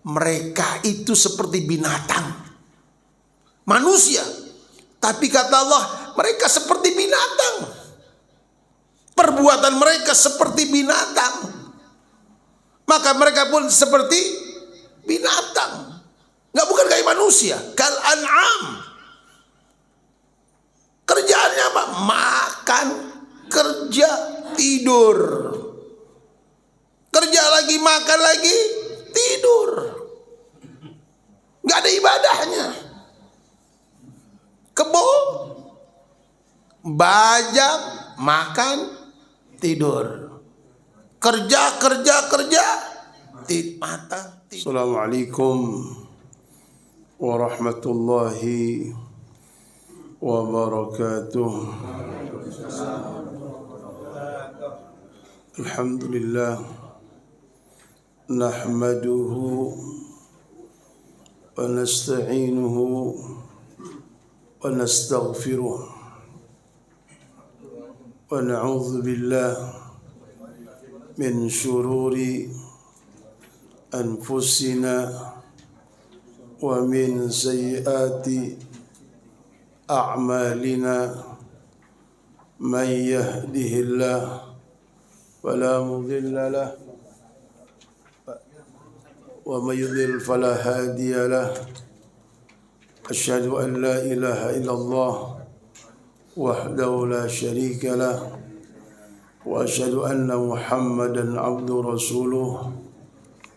mereka itu seperti binatang. Manusia, tapi kata Allah, mereka seperti binatang. Perbuatan mereka seperti binatang. Maka mereka pun seperti binatang. Bukan kayak manusia, kal an'am. Kerjaannya apa? Makan, kerja, tidur. Kerja lagi, makan lagi, tidur. Gak ada ibadahnya. Kebun, bajak, makan, tidur. Kerja, mata. Assalamualaikum warahmatullahi wabarakatuh. Alhamdulillah, nahmaduhu wa nasta'inuhu wa nastaghfiruh wa na'udzu billah min syururi anfusina wa min sayyiati a'malina. Man yahdihillah fala mudilla lah wa man yudlil fala hadiya lah. Asyhadu an la ilaha illallah wahdahu la syarika lah wa asyhadu anna Muhammadan abduhu rasuluh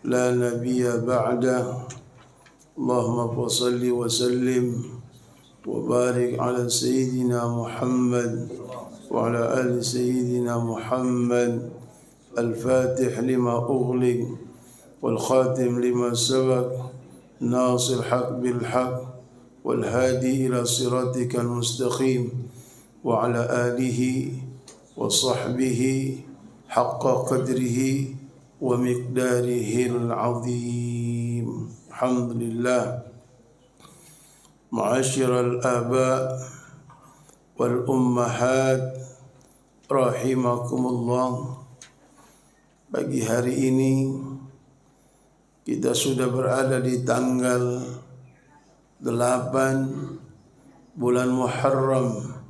la nabiyya ba'dah. Allahumma shalli wa sallim wa barik ala sayyidina Muhammad wa ala ali sayyidina Muhammad al-fatih lima ughliq wal khatim lima sabaq nasir haq bil haq wal hadi ila siratikal mustaqim wa ala alihi wa sahbihi haqqa qadrihi wa miqdarihil azim. Alhamdulillah. Ma'asyiral aba wal ummahat rahimakumullah. Pagi hari ini kita sudah berada di tanggal 8 bulan Muharram,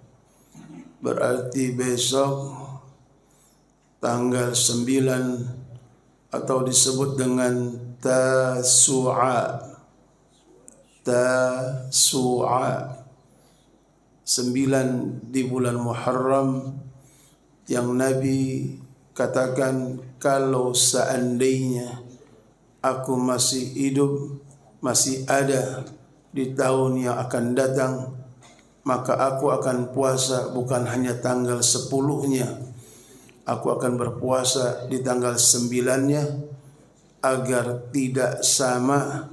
berarti besok tanggal 9 atau disebut dengan Tasu'a. 9 di bulan Muharram, yang Nabi katakan, kalau seandainya aku masih hidup, masih ada di tahun yang akan datang, maka aku akan puasa bukan hanya tanggal 10-nya, aku akan berpuasa di tanggal 9-nya, agar tidak sama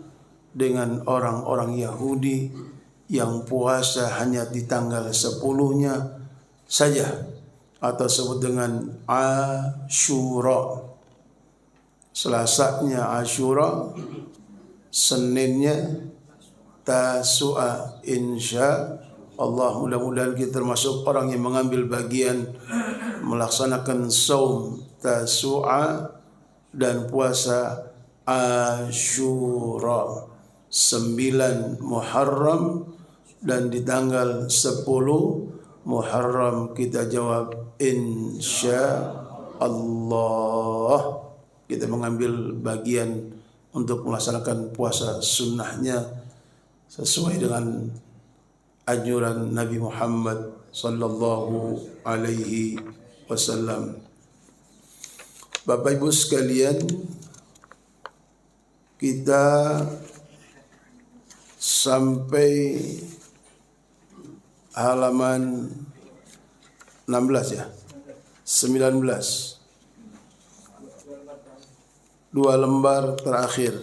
dengan orang-orang Yahudi yang puasa hanya di tanggal 10-nya saja, atau sebut dengan Asyura. Selasanya Asyura, Seninnya Tasu'a. Insya Allah mudah-mudahan kita termasuk orang yang mengambil bagian melaksanakan saum Tasu'a dan puasa Asyura 9 Muharram, dan di tanggal 10 Muharram kita jawab insya Allah kita mengambil bagian untuk melaksanakan puasa sunnahnya sesuai dengan anjuran Nabi Muhammad sallallahu alaihi wasallam. Bapak Ibu sekalian, kita sampai halaman 16 ya, 19, 2 lembar terakhir.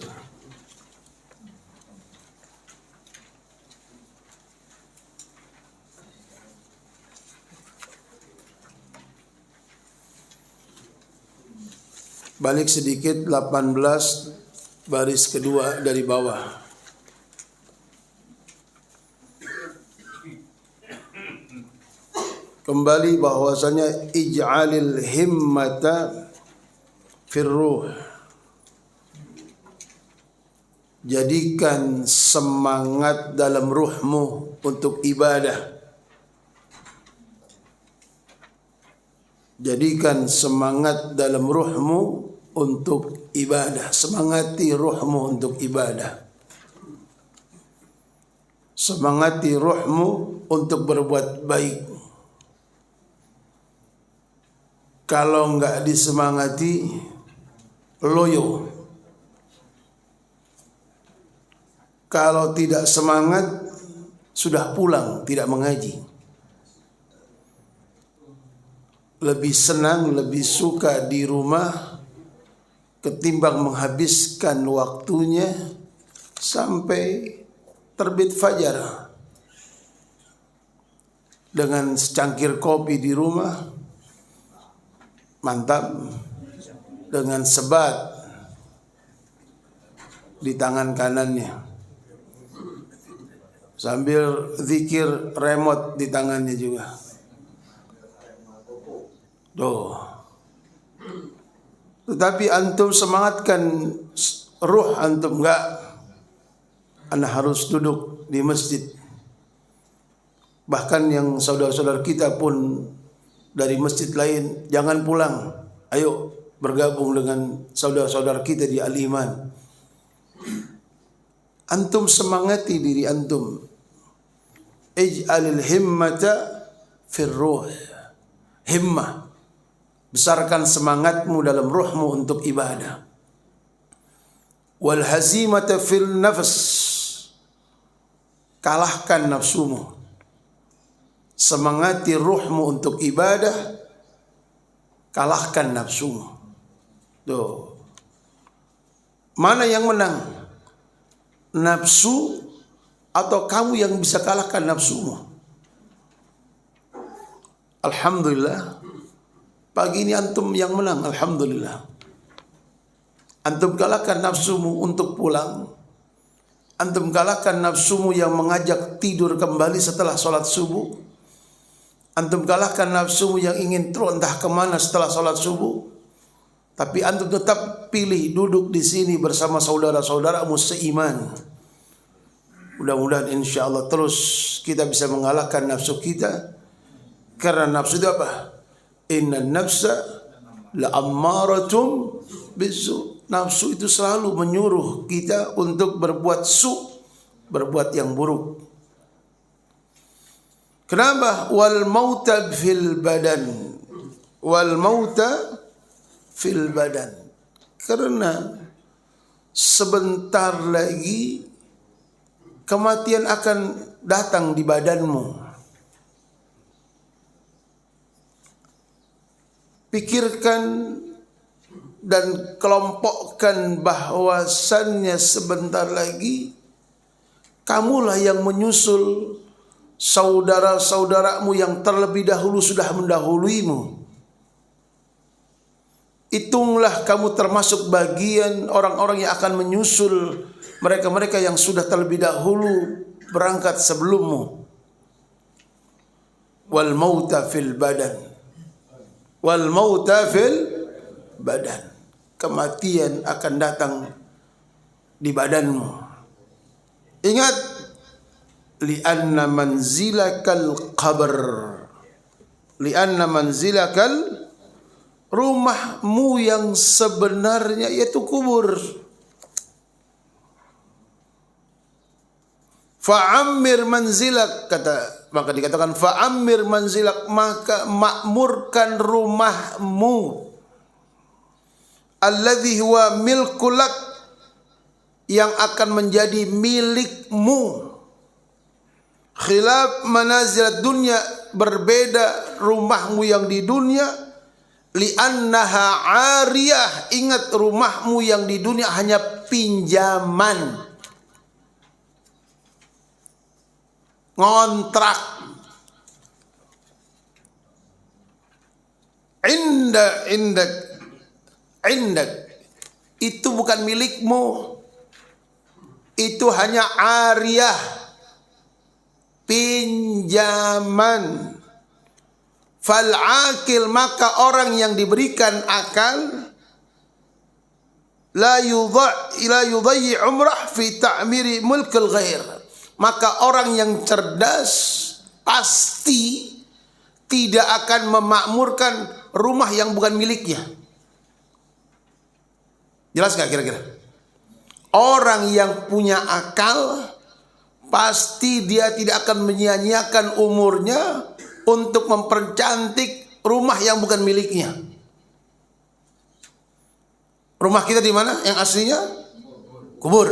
Balik sedikit, 18 baris kedua dari bawah. Kembali bahwasanya ij'alil himmata firruh. Jadikan semangat dalam ruhmu untuk ibadah. Jadikan semangat dalam ruhmu untuk ibadah. Semangati ruhmu untuk ibadah. Semangati ruhmu untuk berbuat baik. Kalau enggak disemangati, loyo. Kalau tidak semangat, sudah pulang, tidak mengaji. Lebih senang, lebih suka di rumah ketimbang menghabiskan waktunya sampai terbit fajar dengan secangkir kopi di rumah, mantap, dengan sebat di tangan kanannya, sambil zikir remote di tangannya juga. Tetapi antum semangatkan ruh antum, enggak. Anda harus duduk di masjid. Bahkan yang saudara-saudara kita pun dari masjid lain, jangan pulang. Ayo bergabung dengan saudara-saudara kita di Al-Iman. Antum semangati diri antum. Ij'alil himmata fir ruh. Himmah. Besarkan semangatmu dalam ruhmu untuk ibadah. Wal hazimata fil nafs. Kalahkan nafsumu. Semangati ruhmu untuk ibadah. Kalahkan nafsumu. Tuh. Mana yang menang? Nafsu atau kamu yang bisa kalahkan nafsumu? Alhamdulillah. Pagi ini antum yang menang, alhamdulillah. Antum kalahkan nafsumu untuk pulang. Antum kalahkan nafsumu yang mengajak tidur kembali setelah sholat subuh. Antum kalahkan nafsumu yang ingin terus entah kemana setelah sholat subuh. Tapi antum tetap pilih duduk di sini bersama saudara-saudaramu seiman. Mudah-mudahan insya Allah terus kita bisa mengalahkan nafsu kita. Karena nafsu itu apa? Inna nafsa la'ammaratum bisu. Nafsu itu selalu menyuruh kita untuk berbuat berbuat yang buruk. Kenapa? Wal mauta fil badan. Wal mauta fil badan. Karena sebentar lagi kematian akan datang di badanmu. Pikirkan dan kelompokkan bahwasannya sebentar lagi kamulah yang menyusul saudara-saudaramu yang terlebih dahulu sudah mendahuluimu. Hitunglah kamu termasuk bagian orang-orang yang akan menyusul mereka-mereka yang sudah terlebih dahulu berangkat sebelummu. Wal mauta fil badan. Wal mauta fil badan. Kematian akan datang di badanmu. Ingat, li'anna manzilakal qabr. Li'anna manzilakal, rumahmu yang sebenarnya yaitu kubur. Fa'ammir manzilak, maka dikatakan fa'ammir manzilak, maka makmurkan rumahmu. Alladhi huwa milkulak, yang akan menjadi milikmu. Khilaf manazilat dunya, berbeda rumahmu yang di dunia. Li'annaha ariyah, ingat rumahmu yang di dunia hanya pinjaman, ngontrak. Indak itu bukan milikmu, itu hanya ariyah, pinjaman. Fal akil, maka orang yang diberikan akal, la yudayyi umrah fi ta'miri mulkil ghair. Maka orang yang cerdas pasti tidak akan memakmurkan rumah yang bukan miliknya. Jelas gak kira-kira? Orang yang punya akal pasti dia tidak akan menyia-nyiakan umurnya untuk mempercantik rumah yang bukan miliknya. Rumah kita di mana? Yang aslinya kubur,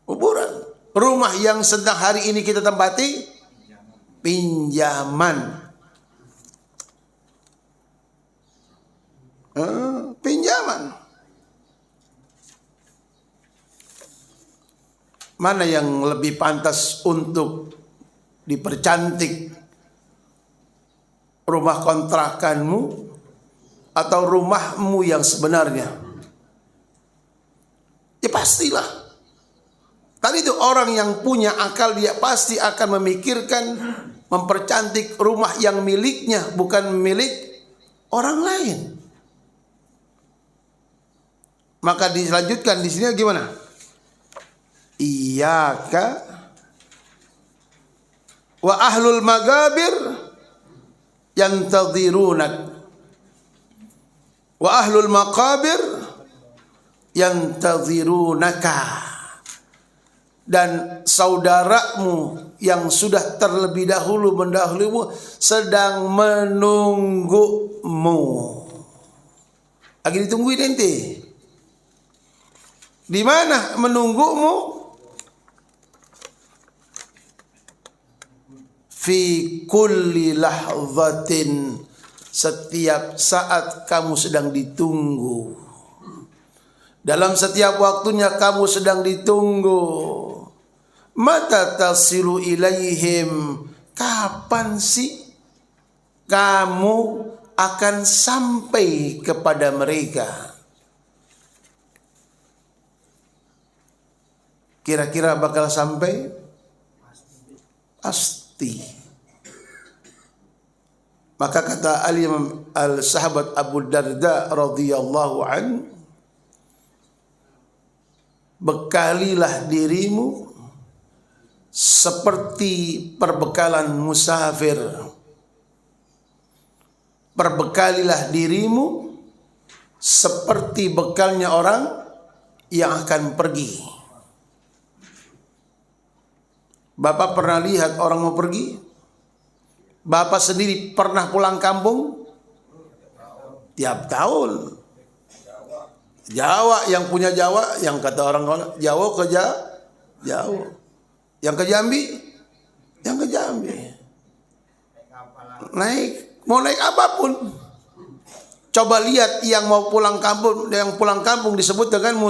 kuburan. Rumah yang sedang hari ini kita tempati pinjaman. Pinjaman. Mana yang lebih pantas untuk dipercantik? Rumah kontrakanmu atau rumahmu yang sebenarnya? Ya pastilah. Tadi itu orang yang punya akal, dia pasti akan memikirkan mempercantik rumah yang miliknya, bukan milik orang lain. Maka dilanjutkan di sini gimana? Iyyaka wa ahlul magabir yantadhirunak wa ahlul maqabir yantadhirunaka. Dan saudaramu yang sudah terlebih dahulu mendahulumu sedang menunggumu. Lagi ditungguin ente. Di mana menunggumu? Fi kulli lahzatin, setiap saat kamu sedang ditunggu. Dalam setiap waktunya kamu sedang ditunggu. Mata tasilu ilaihim, kapan sih kamu akan sampai kepada mereka? Kira-kira bakal sampai? Pasti. Maka kata al-sahabat Abu Darda radhiyallahu an, bekalilah dirimu seperti perbekalan musafir. Perbekalilah dirimu seperti bekalnya orang yang akan pergi. Bapak pernah lihat orang mau pergi? Bapak sendiri pernah pulang kampung? Tiap tahun. Jawa, yang punya Jawa, yang kata orang Jawa ke Jawa. Yang ke Jambi, yang ke Jambi. Mau naik apapun. Coba lihat yang mau pulang kampung, yang pulang kampung disebut dengan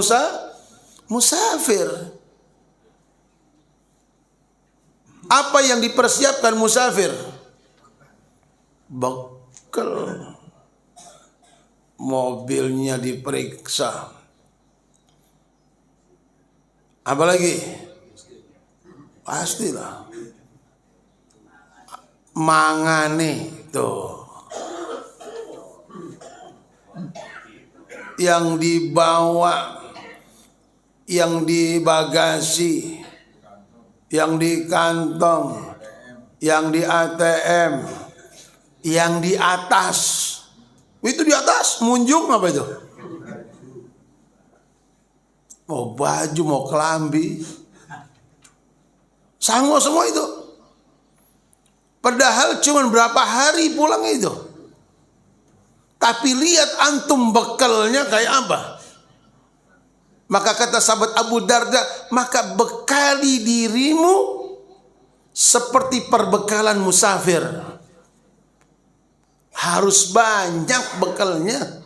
musafir. Apa yang dipersiapkan musafir? Bekal. Mobilnya diperiksa. Apalagi? Pastilah. Mangane tuh. Yang dibawa, yang di bagasi, yang di kantong, yang di ATM, yang di atas. Itu di atas, munjung apa itu? Mau baju, mau kelambi, sanggup semua itu. Padahal cuma berapa hari pulang itu. Tapi lihat antum bekalnya kayak apa. Maka kata sahabat Abu Darda, maka bekali dirimu seperti perbekalan musafir. Harus banyak bekalnya.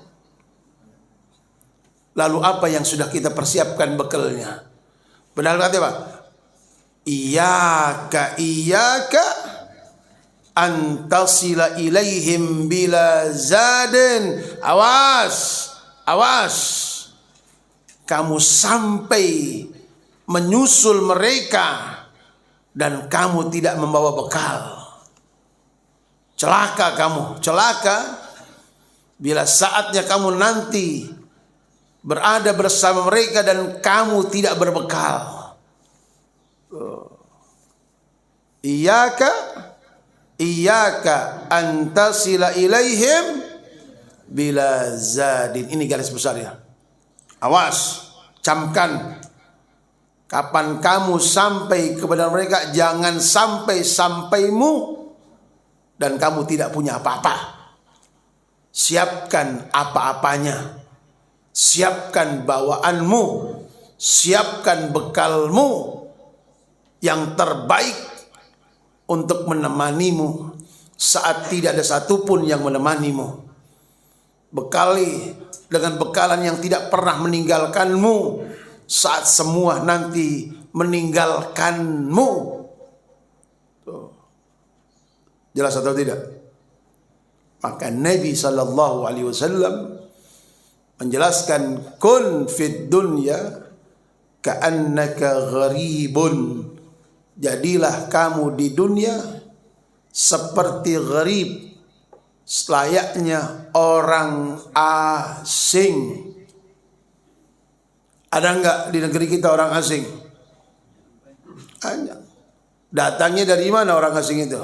Lalu apa yang sudah kita persiapkan bekalnya? Padahal kata apa? Iyyaka antasila ilaihim bila zadin. Awas, awas. Kamu sampai menyusul mereka dan kamu tidak membawa bekal. Celaka kamu, celaka bila saatnya kamu nanti berada bersama mereka dan kamu tidak berbekal. Iyyaka antasila ilaihim bila zadin. Ini garis besarnya. Awas, camkan. Kapan kamu sampai kepada mereka, jangan sampai-sampaimu dan kamu tidak punya apa-apa. Siapkan apa-apanya. Siapkan bawaanmu. Siapkan bekalmu yang terbaik untuk menemanimu saat tidak ada satupun yang menemanimu. Bekali dengan bekalan yang tidak pernah meninggalkanmu saat semua nanti meninggalkanmu. Tuh. Jelas atau tidak? Maka Nabi SAW menjelaskan, kun fid dunya ka'annaka gharibun. Jadilah kamu di dunia seperti gharib, selayaknya orang asing. Ada enggak di negeri kita orang asing? Ada. Datangnya dari mana orang asing itu?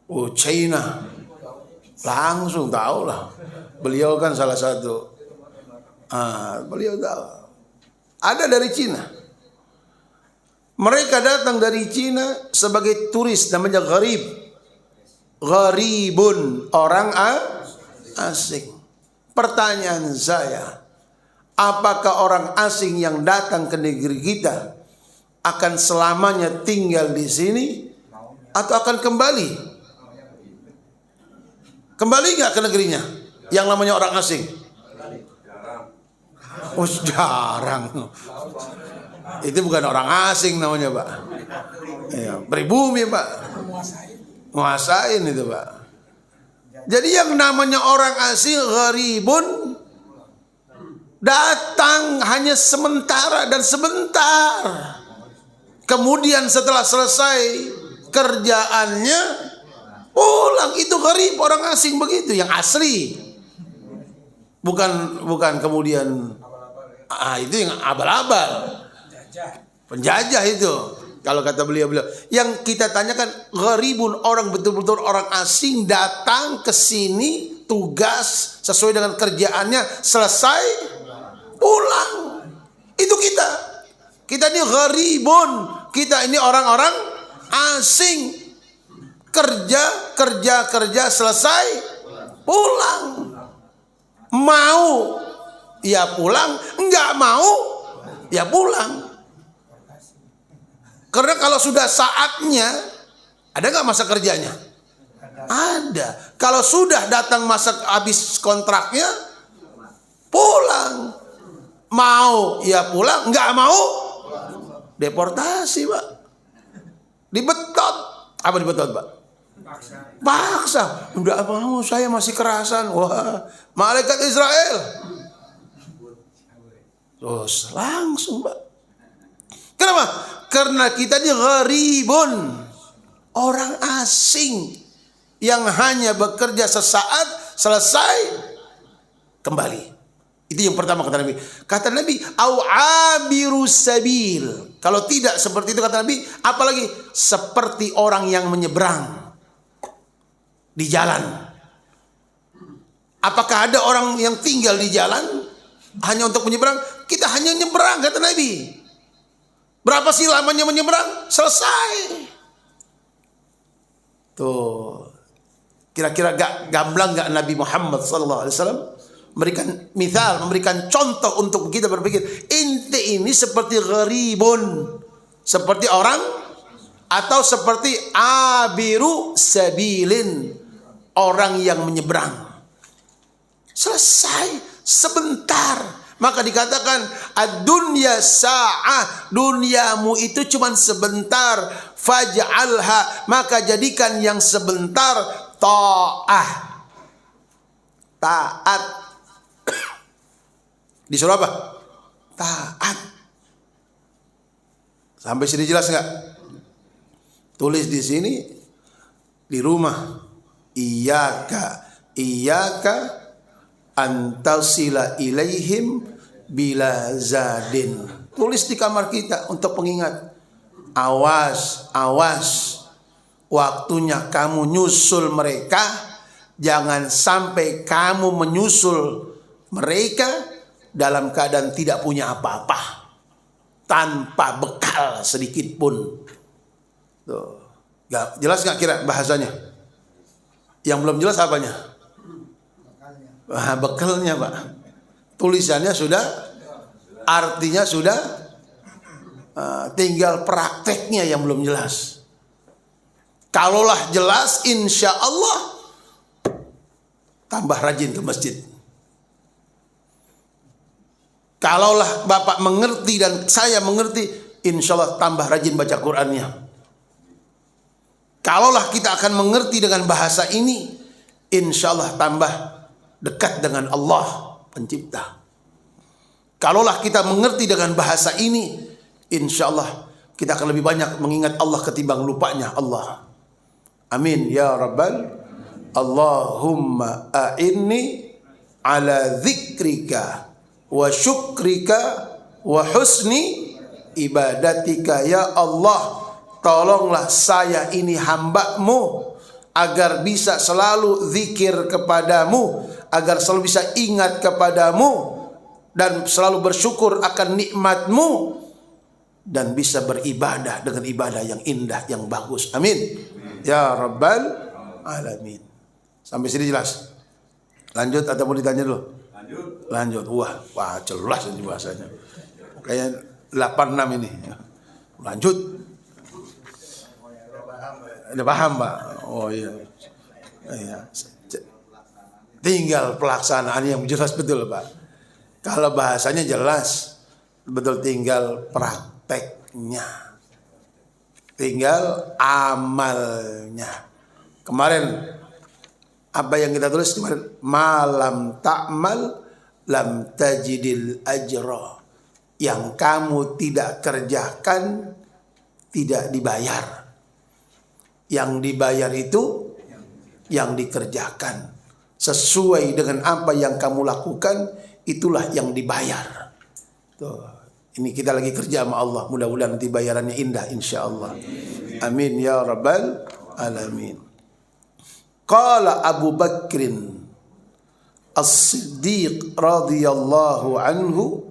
Oh, China. Langsung tahu lah. Beliau kan salah satu. Beliau tahu. Ada dari Cina. Mereka datang dari Cina sebagai turis, namanya gharib. Gharibun, orang asing. Pertanyaan saya, apakah orang asing yang datang ke negeri kita akan selamanya tinggal di sini atau akan kembali? Kembali nggak ke negerinya yang namanya orang asing? Oh, jarang. Itu bukan orang asing namanya, Pak. Ya, pribumi, Pak. Nguasain itu, Pak. Jadi yang namanya orang asing gharibun datang hanya sementara dan sebentar. Kemudian setelah selesai kerjaannya pulang. Itu gharib, orang asing begitu, yang asli. Bukan kemudian itu yang abal-abal. Penjajah itu. Kalau kata beliau, yang kita tanyakan gharibun, orang betul-betul orang asing datang ke sini tugas sesuai dengan kerjaannya, selesai pulang. Itu kita. Kita ini gharibun. Kita ini orang-orang asing. Kerja selesai pulang. Mau ya pulang, enggak mau ya pulang. Karena kalau sudah saatnya, ada nggak masa kerjanya? Ada. Kalau sudah datang masa habis kontraknya, pulang. Mau ya pulang, nggak mau deportasi, Pak. Dibetot. Apa dibetot, Pak? Paksa. Udah mau, saya masih kerasan. Wah, malaikat Israel. Terus langsung, Pak. Kenapa? Karena kita ini gharibun, orang asing yang hanya bekerja sesaat, selesai kembali. Itu yang pertama kata Nabi. Kata Nabi, au abiru sabil. Kalau tidak seperti itu kata Nabi, apalagi seperti orang yang menyeberang di jalan. Apakah ada orang yang tinggal di jalan hanya untuk menyeberang? Kita hanya nyeberang kata Nabi. Berapa sih lamanya menyeberang? Selesai. Tuh. Kira-kira gamblang gak Nabi Muhammad SAW memberikan misal, memberikan contoh untuk kita berpikir. Ente ini seperti gharibun, seperti orang, atau seperti abiru sabilin, orang yang menyeberang. Selesai sebentar. Maka dikatakan ad-dunya sa'ah, duniamu itu cuma sebentar. Faj'alha, maka jadikan yang sebentar ta'ah, taat. Disuruh apa? Taat. Sampai sini jelas nggak? Tulis di sini, di rumah. Iyyaka antasila ilaihim bila zadin. Tulis di kamar kita untuk pengingat. Awas, awas. Waktunya kamu nyusul mereka, jangan sampai kamu menyusul mereka dalam keadaan tidak punya apa-apa, tanpa bekal sedikit pun. Tuh. Jelas nggak kira bahasanya? Yang belum jelas apanya? Bekalnya, Pak. Tulisannya sudah, artinya sudah, tinggal prakteknya yang belum jelas. Kalaulah jelas, insya Allah tambah rajin ke masjid. Kalaulah Bapak mengerti dan saya mengerti, insya Allah tambah rajin baca Qur'annya. Kalaulah kita akan mengerti dengan bahasa ini, insya Allah tambah dekat dengan Allah pencipta. Kalaulah kita mengerti dengan bahasa ini, insya Allah kita akan lebih banyak mengingat Allah ketimbang lupanya Allah. Amin ya Rabbal. Allahumma a'inni ala dzikrika wa syukrika wa husni ibadatika. Ya Allah, tolonglah saya ini hamba-Mu agar bisa selalu zikir kepadamu, agar selalu bisa ingat kepadamu dan selalu bersyukur akan nikmat-Mu dan bisa beribadah dengan ibadah yang indah, yang bagus. Amin ya Rabbal alamin. Sampai sini jelas? Lanjut atau mau ditanya dulu? Lanjut. Wah jelas ini bahasanya. Kayak 86 ini. Lanjut. Udah paham, Pak? Oh iya. Tinggal pelaksanaan yang jelas betul, Pak. Kalau bahasanya jelas, betul, tinggal prakteknya. Tinggal amalnya. Kemarin apa yang kita tulis kemarin, malam ta'mal lam tajidil ajra. Yang kamu tidak kerjakan tidak dibayar. Yang dibayar itu yang dikerjakan. Sesuai dengan apa yang kamu lakukan, itulah yang dibayar. Tuh, ini kita lagi kerja sama Allah. Mudah-mudahan nanti bayarannya indah insya Allah. Amin ya Rabbal alamin. Qala Abu Bakrin As-Siddiq radhiyallahu anhu,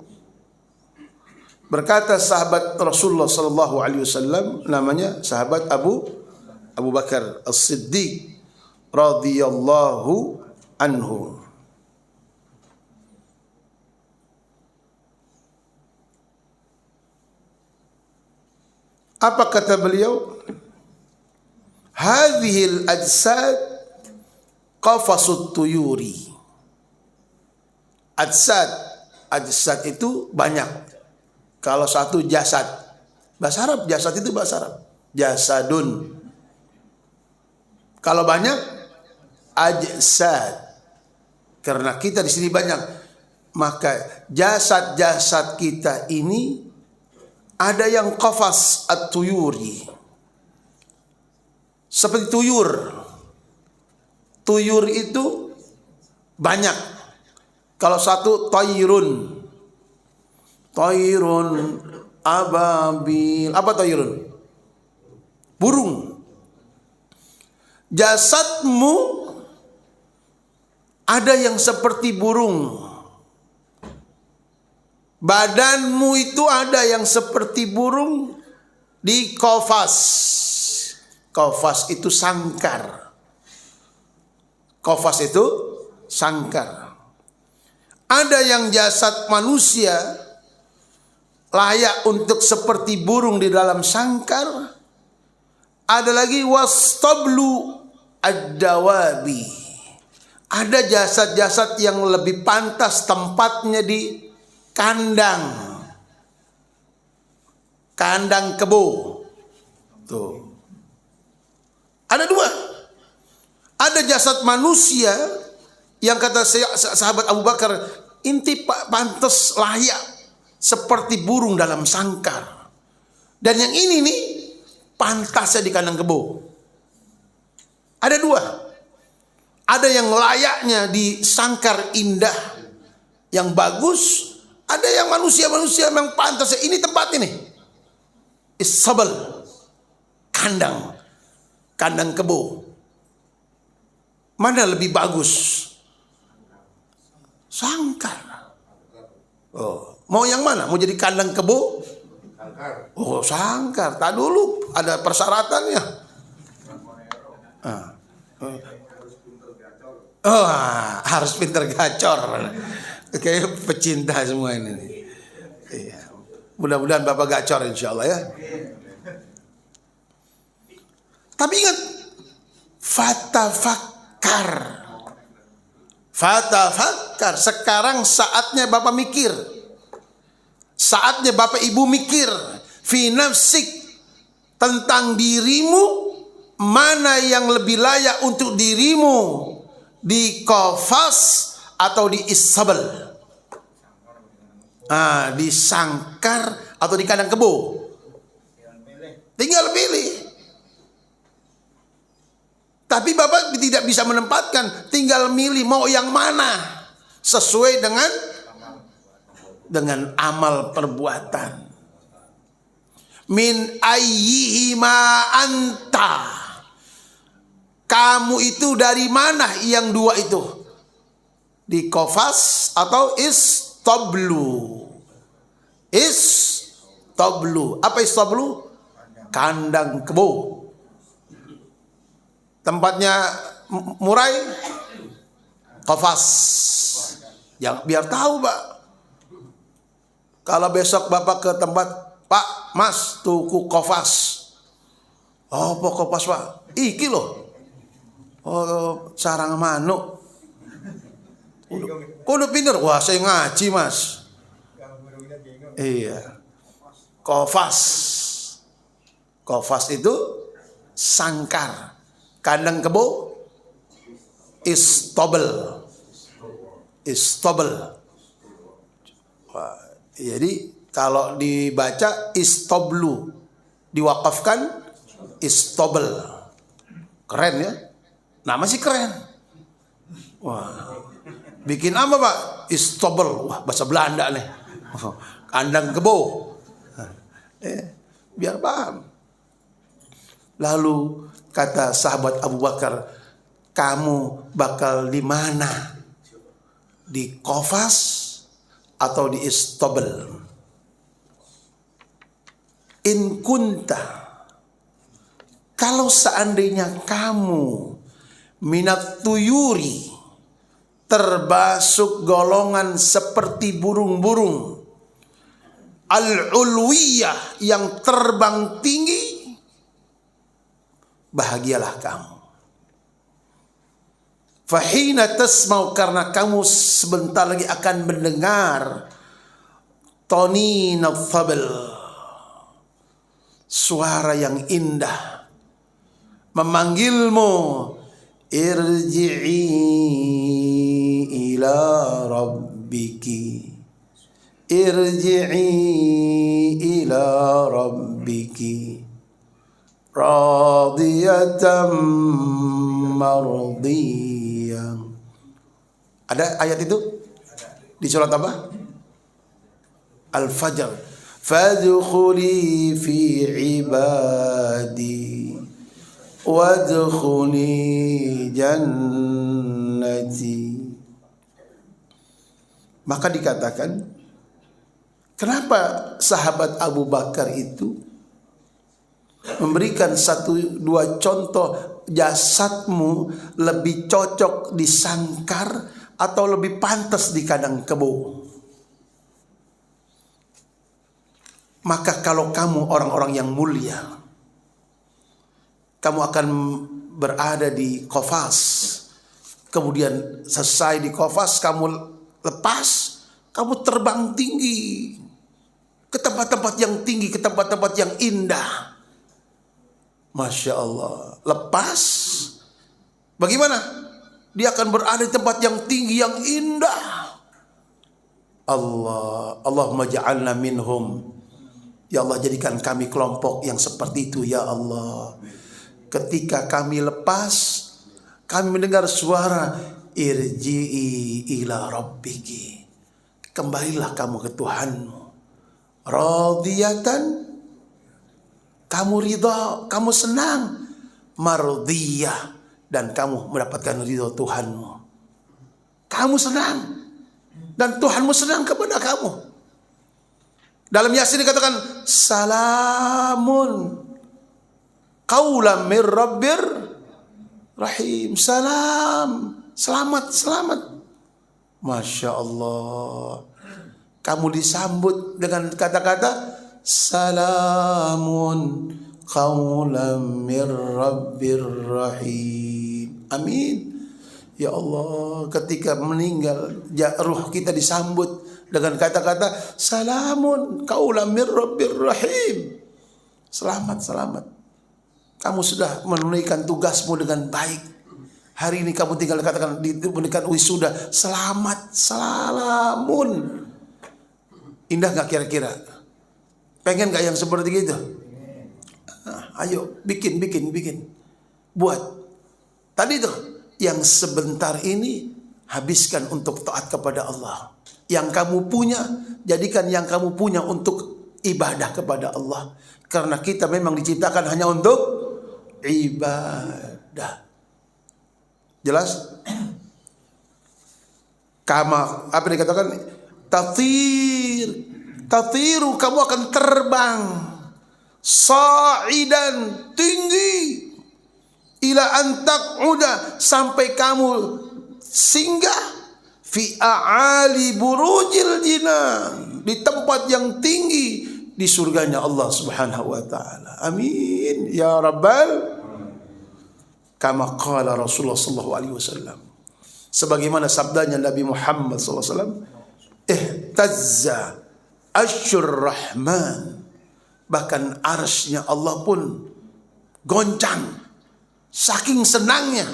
berkata sahabat Rasulullah sallallahu alaihi wasallam, namanya sahabat Abu Bakar As-Siddiq radhiyallahu anhu. Apa kata beliau? Hadhil ajsad qafasut tuyuri. Ajsad itu banyak. Kalau satu jasad, bahasa Arab jasad itu bahasa Arab. Jasadun. Kalau banyak ajsad. Karena kita di sini banyak, maka jasad-jasad kita ini ada yang qafas at-tuyuri. Seperti tuyur. Tuyur itu banyak. Kalau satu tayrun. Tayrun ababil. Apa tayrun? Burung. Jasadmu ada yang seperti burung. Badanmu itu ada yang seperti burung di qafas. Qafas itu sangkar. Qafas itu sangkar. Ada yang jasad manusia layak untuk seperti burung di dalam sangkar. Ada lagi wastablu ad-dawabi. Ada jasad-jasad yang lebih pantas tempatnya di kandang. Kandang kebo. Tuh. Ada dua. Ada jasad manusia yang kata sahabat Abu Bakar, inti pantas layak seperti burung dalam sangkar. Dan yang ini nih pantasnya di kandang kebo. Ada dua. Ada yang layaknya disangkar indah, yang bagus. Ada yang manusia-manusia yang pantas. Ini tempat ini. Isabel. Kandang kebo. Mana lebih bagus? Sangkar. Oh, mau yang mana? Mau jadi kandang kebo? Oh, sangkar. Tak dulu ada persyaratannya. Oh, harus pinter gacor. Kayak pecinta semua ini. Iya. Mudah-mudahan Bapak gacor insya Allah ya. Tapi ingat, Fatafakkar. Sekarang saatnya Bapak mikir. Saatnya Bapak Ibu mikir. Fi nafsik. Tentang dirimu. Mana yang lebih layak untuk dirimu. Di qafas atau di isabel. Di sangkar atau di kandang kebo. Tinggal pilih. Tapi Bapak tidak bisa menempatkan, tinggal milih mau yang mana sesuai dengan amal perbuatan. Min ayyihima anta. Kamu itu dari mana yang dua itu? Di qafas atau istablu? Istablu. Apa istablu? Kandang kebo. Tempatnya murai qafas. Yang biar tahu, Pak. Kalau besok Bapak ke tempat, Pak, Mas, tuku qafas. Oh, apa qafas, Pak? Iki loh. Oh, sarang manuk. Kudu pinter. Wah, saya ngaji, Mas. Iya. Qafas. Qafas itu sangkar. Kandang kebo istabel. Jadi kalau dibaca istablu, diwakafkan istabel. Keren ya? Nama sih keren. Wah. Bikin apa, Pak? Istabel. Wah, bahasa Belanda nih. Kandang kebo. Biar paham. Lalu kata sahabat Abu Bakar, kamu bakal di mana? Di qafas atau di istabel? In kunta, kalau seandainya kamu minat tuyuri, termasuk golongan seperti burung-burung al-ulwiyah yang terbang tinggi, bahagialah kamu. Fahina tasmau, karena kamu sebentar lagi akan mendengar tonin al-thabel, suara yang indah memanggilmu, irji'i ila rabbiki, irji'i ila rabbiki radiyatan mardiyah. Ada ayat itu di surat apa? Al-Fajr. Fadkhuli fi ibadi wadkhuli jannati. Maka dikatakan, kenapa sahabat Abu Bakar itu memberikan satu dua contoh, jasadmu lebih cocok di sangkar atau lebih pantas di kandang kebo? Maka kalau kamu orang-orang yang mulia, kamu akan berada di qafas. Kemudian selesai di qafas, kamu lepas, kamu terbang tinggi ke tempat-tempat yang tinggi, ke tempat-tempat yang indah. Masya Allah. Lepas, bagaimana? Dia akan berada di tempat yang tinggi, yang indah. Allahumma ja'alna minhum. Ya Allah, jadikan kami kelompok yang seperti itu ya Allah. Ketika kami lepas kami mendengar suara irji'i ila rabbiki, kembalilah kamu ke Tuhanmu, radiyatan, kamu ridha, kamu senang, mardiyah, dan kamu mendapatkan ridha Tuhanmu. Kamu senang dan Tuhanmu senang kepada kamu. Dalam Yasin dikatakan salamun qaulan mir rabbir rahim. Salam, selamat, selamat. Masya Allah, kamu disambut dengan kata-kata salamun qaulan mir rabbir rahim. Amin. Ya Allah, ketika meninggal ruh kita disambut dengan kata-kata salamun qaulan mir rabbir rahim. Selamat, selamat. Kamu sudah menunaikan tugasmu dengan baik. Hari ini kamu tinggal katakan diberikan wisuda, selamat, salamun. Indah gak kira-kira? Pengen gak yang seperti itu? Ayo bikin. Buat. Tadi tuh yang sebentar ini habiskan untuk taat kepada Allah. Yang kamu punya, jadikan yang kamu punya untuk ibadah kepada Allah. Karena kita memang diciptakan hanya untuk ibadah. Jelas? Kama, apa dikatakan? Tatiru, kamu akan terbang. Sa'idan, tinggi. Ila antak udah, sampai kamu singgah fi a'ali burujil jinan, di tempat yang tinggi di surganya Allah Subhanahu wa taala. Amin ya rabbal. Kama qala Rasulullah sallallahu alaihi wasallam, sebagaimana sabdanya Nabi Muhammad sallallahu alaihi wasallam, ihtazza asyur rahman, bahkan arsy-nya Allah pun goncang. Saking senangnya,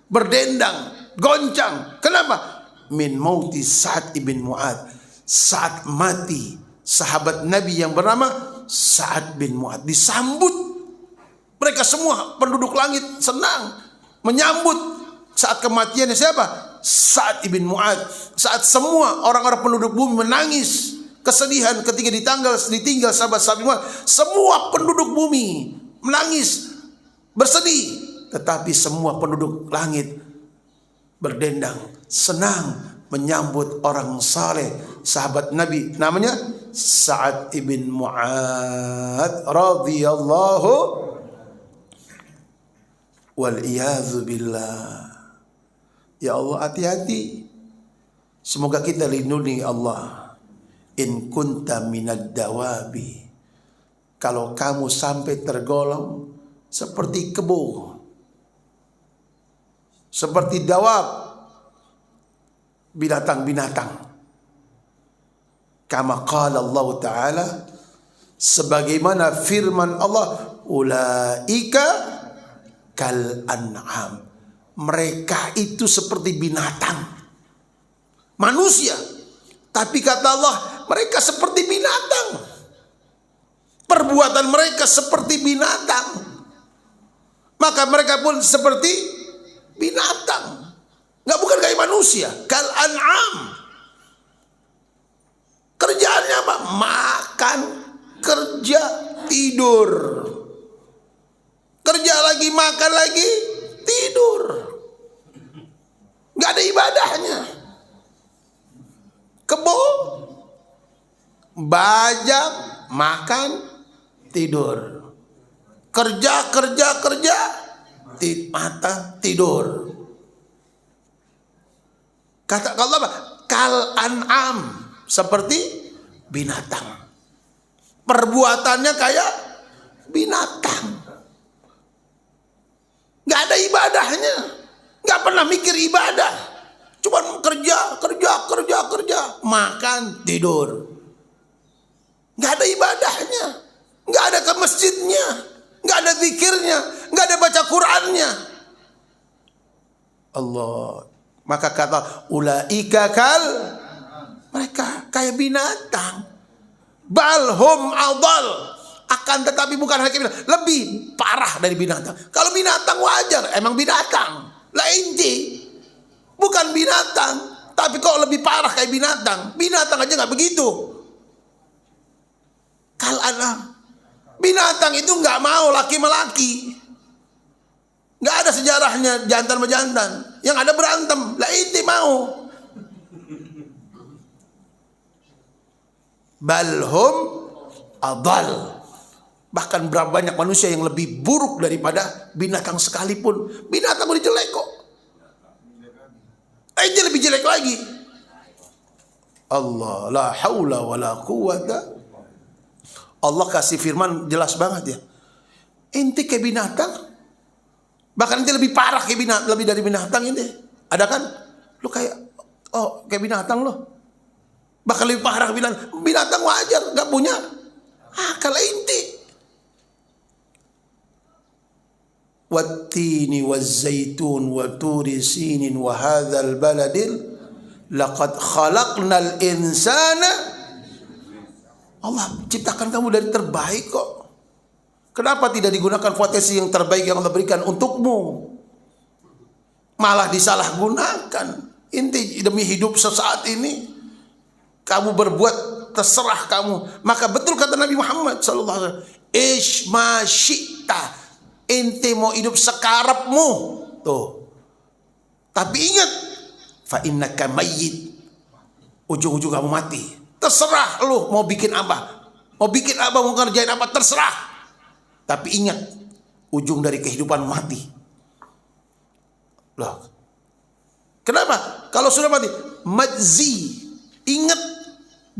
berdendang, goncang. Kenapa? Min mauti Sa'ad ibn Mu'ad, saat mati sahabat Nabi yang bernama Sa'ad bin Mu'ad. Disambut mereka semua penduduk langit, senang menyambut saat kematiannya siapa? Sa'ad ibn Mu'ad. Saat semua orang-orang penduduk bumi menangis kesedihan ketika ditinggal sahabat-sahabat Mu'ad, semua penduduk bumi menangis bersedih, tetapi semua penduduk langit berdendang, senang menyambut orang saleh, sahabat Nabi namanya Sa'ad ibn Mu'ad radhiyallahu wal iyadzu billah. Ya Allah, hati-hati. Semoga kita lindungi Allah. In kunta minad dawabi, kalau kamu sampai tergolong seperti kebo, seperti dawab, binatang-binatang. Kama qala Allah Ta'ala, sebagaimana firman Allah, ulaika kal an'am, mereka itu seperti binatang, manusia, tapi kata Allah mereka seperti binatang, perbuatan mereka seperti binatang, maka mereka pun seperti binatang. Nggak, bukan kayak manusia. Kal an'am. Kerjaannya apa? Makan, kerja, tidur. Kerja lagi, makan lagi, tidur. Nggak ada ibadahnya. Kebo, bajak, makan, tidur. Kerja, mata, tidur. Kata Allah apa? Kal an'am, seperti binatang. Perbuatannya kayak binatang. Gak ada ibadahnya. Gak pernah mikir ibadah. Cuma kerja. Makan, tidur. Gak ada ibadahnya. Gak ada ke masjidnya. Gak ada zikirnya. Gak ada baca Qur'annya. Allah. Maka kata ulaika kal, mereka kayak binatang. Balhum adal, akan tetapi bukan hanya binatang, lebih parah dari binatang. Kalau binatang wajar, emang binatang. Lah inti bukan binatang, tapi kok lebih parah kayak binatang. Binatang aja nggak begitu. Kalau ada binatang itu nggak mau laki melaki, nggak ada sejarahnya jantan menjantan. Yang ada berantem. Lah inti mau. Balhum adal. Bahkan berapa banyak manusia yang lebih buruk daripada binatang sekalipun. Binatang udah jelek kok. Dia lebih jelek lagi. Allah la haula wala quwata. Allah kasih firman jelas banget ya. Inti kayak binatang. Bahkan inti lebih parah kayak binatang, lebih dari binatang inti. Ada kan? Lu kayak kayak binatang lo. Bahkan lebih parah binatang. Binatang wajar, nggak punya akal inti. Wattini wazzaitun wa turi sinin wa hadzal baladil laqad khalaqnal insana. Allah ciptakan kamu dari terbaik kok. Kenapa tidak digunakan potensi yang terbaik yang Allah berikan untukmu? Malah disalahgunakan. Inti demi hidup sesaat ini kamu berbuat terserah kamu. Maka betul kata Nabi Muhammad sallallahu alaihi wasallam, "Ish ma syi'ta." Ente mau hidup sekarapmu tuh. Tapi ingat, fa innaka mayyit. Ujung-ujung kamu mati. Terserah lu mau bikin apa. Mau bikin apa, mau ngerjain apa, terserah. Tapi ingat, ujung dari kehidupan mati. Loh. Kenapa? Kalau sudah mati, majzi. Ingat,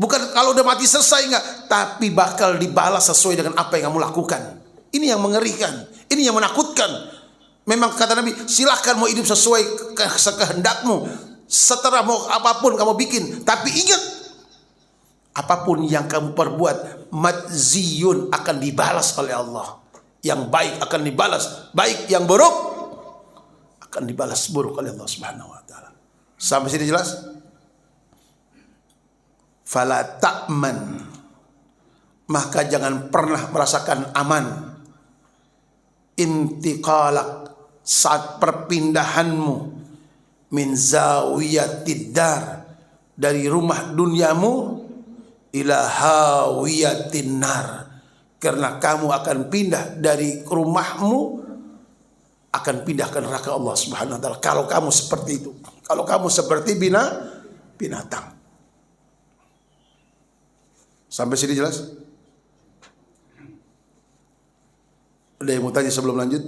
bukan kalau udah mati selesai enggak, tapi bakal dibalas sesuai dengan apa yang kamu lakukan. Ini yang mengerikan. Ini yang menakutkan. Memang kata Nabi, silahkan mau hidup sesuai kehendakmu. Setelah mau apapun kamu bikin. Tapi ingat, apapun yang kamu perbuat, majziyun akan dibalas oleh Allah. Yang baik akan dibalas. Baik, yang buruk akan dibalas buruk oleh Allah Subhanahu wa taala. Sampai sini jelas? Fala ta'man. Maka jangan pernah merasakan aman. Intiqalak, saat perpindahanmu min zawiyatid dar, dari rumah duniamu ila hawiyatin nar, karena kamu akan pindah dari rumahmu, akan pindah ke neraka Allah Subhanahu wa taala. Kalau kamu seperti itu, kalau kamu seperti binatang. Sampai sini jelas? Ada yang mau tanya sebelum lanjut?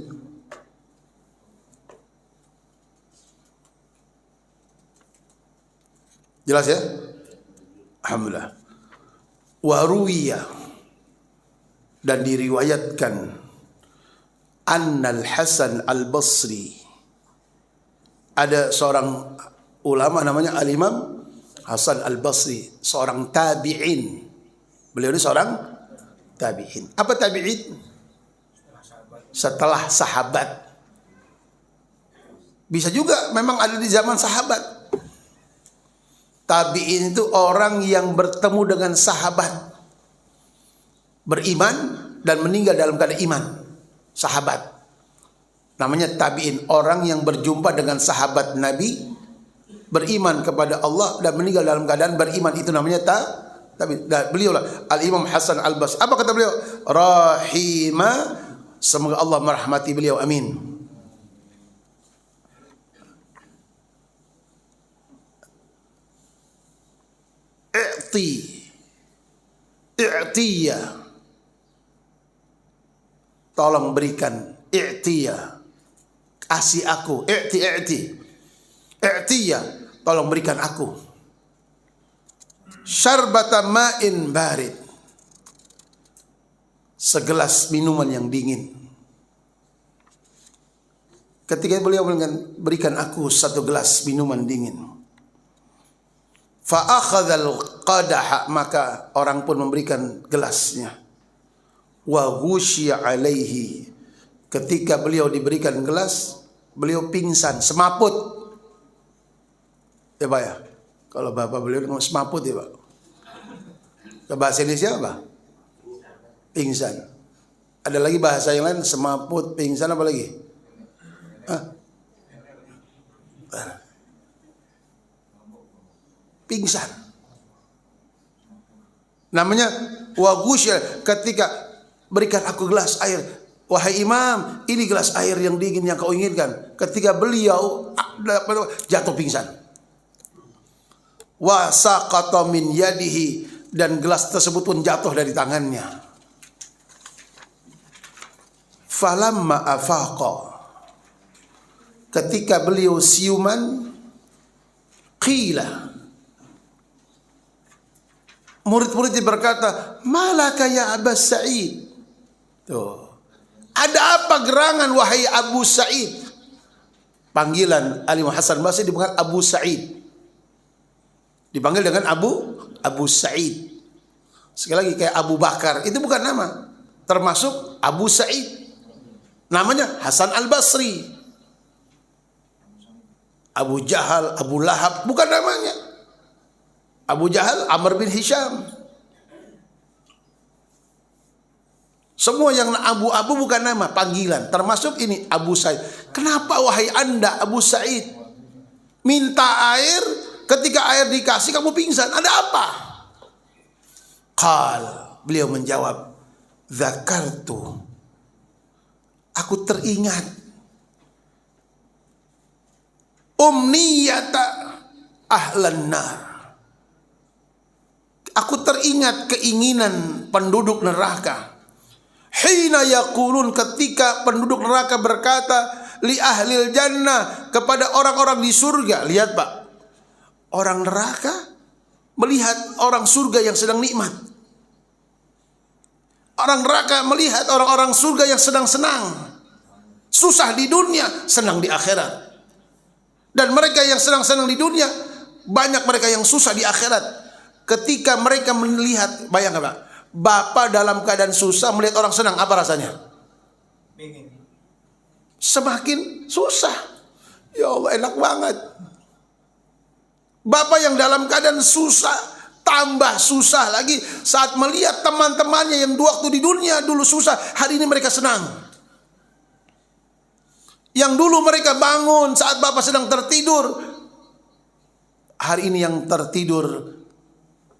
Jelas ya? Alhamdulillah. Waruwiya, dan diriwayatkan, Annal Hasan Al-Basri, ada seorang ulama namanya Al-Imam Hasan Al-Basri, seorang tabi'in. Beliau ini seorang tabi'in. Apa tabi'in? Setelah sahabat. Bisa juga memang ada di zaman sahabat. Tabi'in itu orang yang bertemu dengan sahabat, beriman dan meninggal dalam keadaan iman. Sahabat namanya tabi'in, orang yang berjumpa dengan sahabat Nabi, beriman kepada Allah dan meninggal dalam keadaan beriman, itu namanya tabi'in. Beliau lah Al-Imam Hasan Al-Basri. Apa kata beliau? Rahimah, semoga Allah merahmati beliau, amin. I'tiya, tolong berikan. I'tiya, kasih aku. I'tiya, tolong berikan aku. Syarbata ma'in barid, segelas minuman yang dingin. Ketika beliau berikan aku satu gelas minuman dingin. Fa akhadzal qadaha, maka orang pun memberikan gelasnya. Wa ghusya alaihi, ketika beliau diberikan gelas, beliau pingsan, semaput. Ya Pak ya, kalau bapak beliau semaput ya Pak. Ke bahasa Indonesia apa? Pingsan. Ada lagi bahasa yang lain, semaput, pingsan, apa lagi? Akbar. Pingsan. Namanya waghusya, ketika berikan aku gelas air. Wahai imam, ini gelas air yang dingin yang kau inginkan. Ketika beliau jatuh pingsan. Wa saqata min yadihi, dan gelas tersebut pun jatuh dari tangannya. Falamma afaqa, ketika beliau siuman, qila, murid-muridnya berkata, malaka ya Abu Sa'id. Tuh. Ada apa gerangan wahai Abu Sa'id? Panggilan Al-Imam Hasan Basri dipanggil Abu Sa'id. Dipanggil dengan Abu Sa'id. Sekali lagi kayak Abu Bakar, itu bukan nama. Termasuk Abu Sa'id. Namanya Hasan Al-Basri. Abu Jahal, Abu Lahab, bukan namanya. Abu Jahal, Amr bin Hisham. Semua yang abu-abu bukan nama, panggilan. Termasuk ini Abu Sa'id. Kenapa wahai anda Abu Sa'id minta air, ketika air dikasih kamu pingsan? Ada apa? Qal, beliau menjawab, zakartu, aku teringat umniyata ahlan nar. Aku teringat keinginan penduduk neraka. Hina yaqulun, ketika penduduk neraka berkata li ahlil jannah, kepada orang-orang di surga. Lihat Pak, orang neraka melihat orang surga yang sedang nikmat. Orang neraka melihat orang-orang surga yang sedang senang. Susah di dunia, senang di akhirat. Dan mereka yang senang-senang di dunia, banyak mereka yang susah di akhirat. Ketika mereka melihat, bayangkan Pak, bapak dalam keadaan susah melihat orang senang, apa rasanya? Semakin susah. Ya Allah, enak banget. Bapak yang dalam keadaan susah, tambah susah lagi saat melihat teman-temannya yang waktu di dunia dulu susah, hari ini mereka senang. Yang dulu mereka bangun saat bapak sedang tertidur, hari ini yang tertidur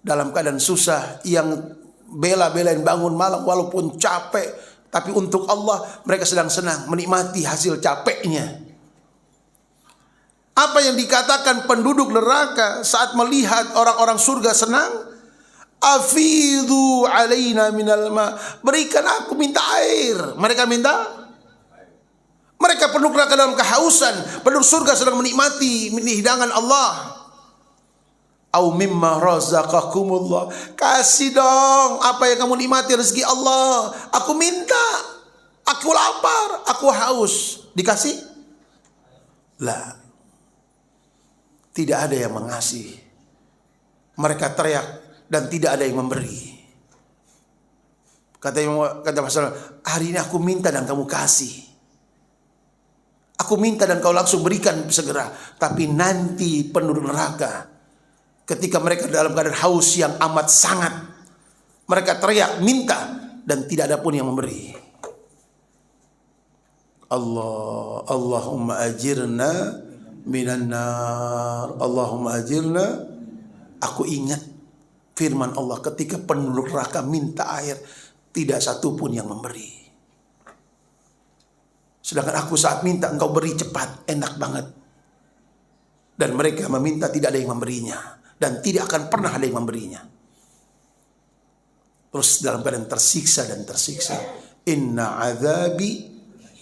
dalam keadaan susah, yang bela-belain bangun malam walaupun capek, tapi untuk Allah mereka sedang senang menikmati hasil capeknya. Apa yang dikatakan penduduk neraka saat melihat orang-orang surga senang? Afidhu alaina minal ma, berikan aku, minta air. Mereka minta. Mereka penduduk neraka dalam kehausan, penduduk surga sedang menikmati hidangan Allah. Au mimma razaqakumullah, kasih dong apa yang kamu nikmati rezeki Allah. Aku minta, aku lapar, aku haus, dikasih? Lah, tidak ada yang mengasihi. Mereka teriak dan tidak ada yang memberi. Kata Rasulullah, hari ini aku minta dan kamu kasih. Aku minta dan kau langsung berikan segera. Tapi nanti penduduk neraka, ketika mereka dalam keadaan haus yang amat sangat, mereka teriak minta dan tidak ada pun yang memberi. Allahumma ajirna minan nar, Allahumma ajirna. Aku ingat firman Allah ketika penduduk neraka minta air, tidak satu pun yang memberi. Sedangkan aku saat minta engkau beri cepat, enak banget. Dan mereka meminta tidak ada yang memberinya, dan tidak akan pernah ada yang memberinya. Terus dalam keadaan tersiksa dan tersiksa. Inna azabi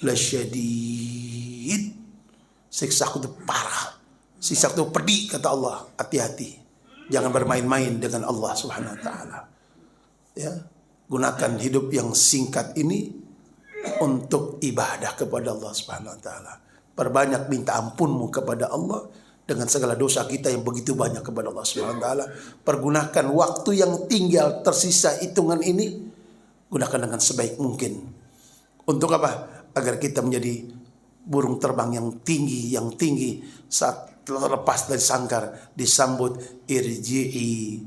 lasyadid. Siksaku itu parah, siksaku itu pedih, kata Allah. Hati-hati, jangan bermain-main dengan Allah Subhanahu wa taala. Ya, gunakan hidup yang singkat ini untuk ibadah kepada Allah Subhanahu wa taala. Perbanyak minta ampunmu kepada Allah dengan segala dosa kita yang begitu banyak kepada Allah Subhanahu wa taala. Pergunakan waktu yang tinggal tersisa hitungan ini, gunakan dengan sebaik mungkin. Untuk apa? Agar kita menjadi burung terbang yang tinggi saat terlepas dari sangkar, disambut irji'i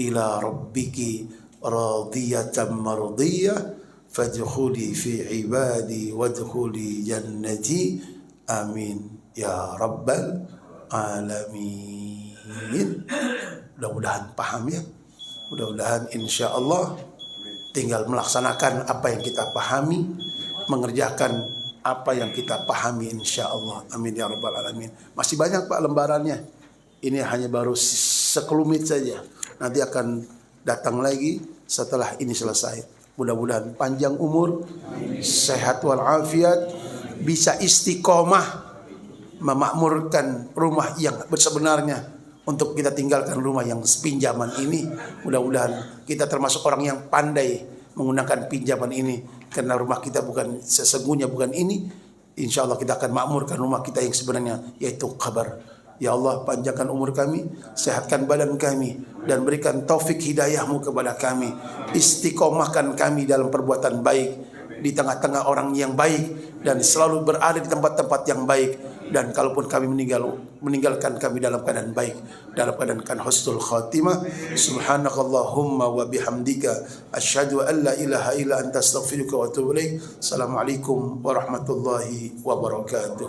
ila rabbiki radiyatan mardiyah fadkhuli fi ibadi wadkhuli jannati, amin ya rabbal alamin. Mudah-mudahan paham ya. Mudah-mudahan insya Allah tinggal melaksanakan apa yang kita pahami, mengerjakan apa yang kita pahami insya Allah. Amin ya rabbal alamin. Masih banyak Pak lembarannya. Ini hanya baru sekelumit saja. Nanti akan datang lagi setelah ini selesai. Mudah-mudahan panjang umur, sehat walafiat, bisa istiqomah memakmurkan rumah yang sebenarnya untuk kita tinggalkan rumah yang pinjaman ini. Mudah-mudahan kita termasuk orang yang pandai menggunakan pinjaman ini, karena rumah kita bukan sesungguhnya bukan ini. Insya Allah kita akan makmurkan rumah kita yang sebenarnya, yaitu kabar. Ya Allah, panjangkan umur kami, sehatkan badan kami, dan berikan taufik hidayah-Mu kepada kami. Istiqomahkan kami dalam perbuatan baik, di tengah-tengah orang yang baik, dan selalu berada di tempat-tempat yang baik. Dan kalaupun kami meninggalkan kami dalam keadaan baik, dalam keadaan husnul khatimah. Subhanakallahumma wa bihamdika asyhadu an la ilaha illa anta astaghfiruka wa atubu ilaik. Assalamualaikum warahmatullahi wabarakatuh.